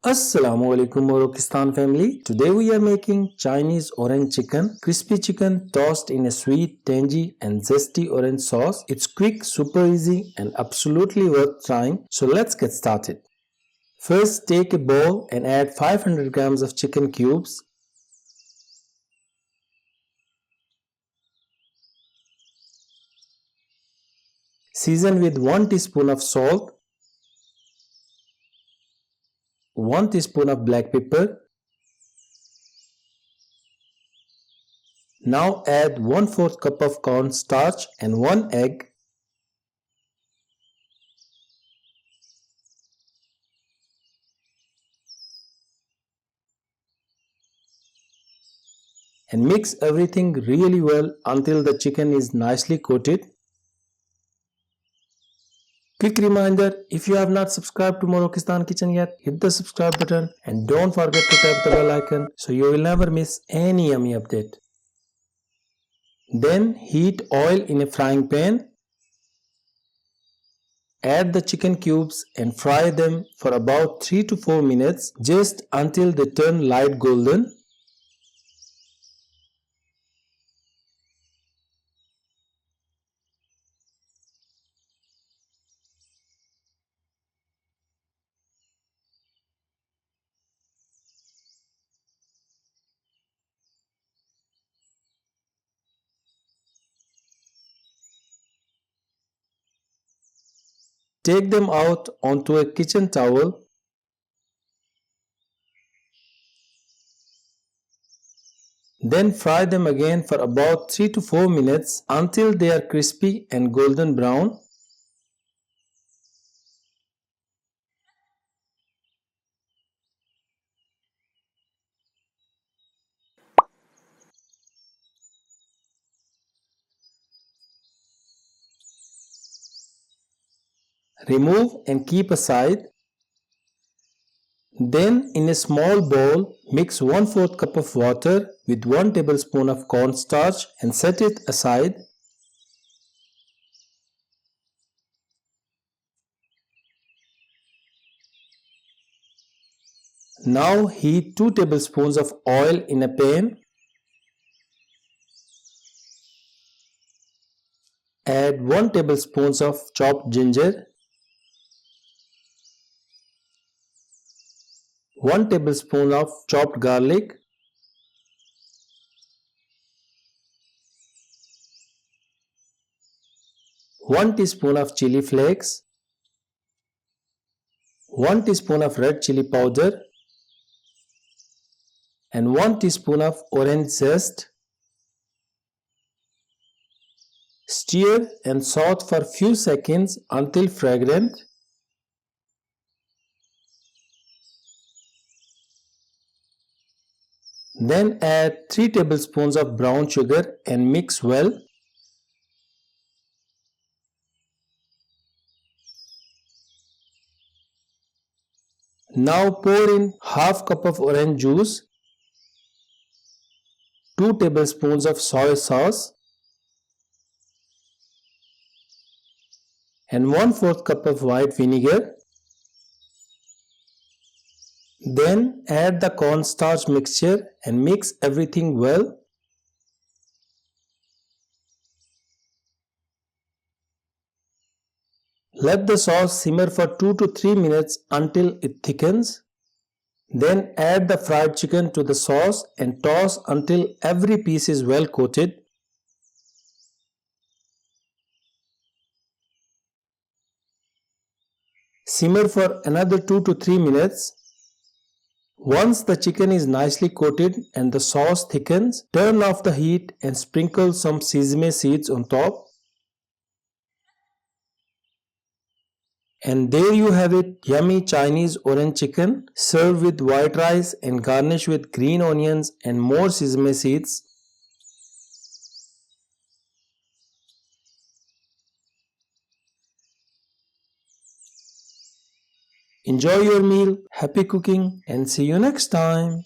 Assalamu alaikum Morokistan family. Today we are making Chinese orange chicken. Crispy chicken tossed in a sweet, tangy and zesty orange sauce. It's quick, super easy and absolutely worth trying. So let's get started. First take a bowl and add 500 grams of chicken cubes. Season with 1 teaspoon of salt, 1 teaspoon of black pepper. Now add 1/4 cup of cornstarch and 1 egg. And mix everything really well until the chicken is nicely coated. Quick reminder, if you have not subscribed to Morokistan Kitchen yet, hit the subscribe button and don't forget to tap the bell icon so you will never miss any yummy update. Then heat oil in a frying pan. Add the chicken cubes and fry them for about 3 to 4 minutes just until they turn light golden. Take them out onto a kitchen towel. Then fry them again for about 3 to 4 minutes until they are crispy and golden brown. Remove and keep aside. Then in a small bowl, mix 1/4 cup of water with 1 tablespoon of cornstarch and set it aside. Now heat 2 tablespoons of oil in a pan. Add 1 tablespoon of chopped ginger, 1 tablespoon of chopped garlic, 1 teaspoon of chili flakes, 1 teaspoon of red chili powder and 1 teaspoon of orange zest. Stir and saute for few seconds until fragrant. Then add 3 tablespoons of brown sugar and mix well. Now pour in half cup of orange juice, 2 tablespoons of soy sauce and 1/4 cup of white vinegar. Then add the cornstarch mixture and mix everything well. Let the sauce simmer for 2 to 3 minutes until it thickens. Then add the fried chicken to the sauce and toss until every piece is well coated. Simmer for another 2 to 3 minutes. Once the chicken is nicely coated and the sauce thickens, turn off the heat and sprinkle some sesame seeds on top. And there you have it, yummy Chinese orange chicken served with white rice and garnished with green onions and more sesame seeds. Enjoy your meal, happy cooking and see you next time.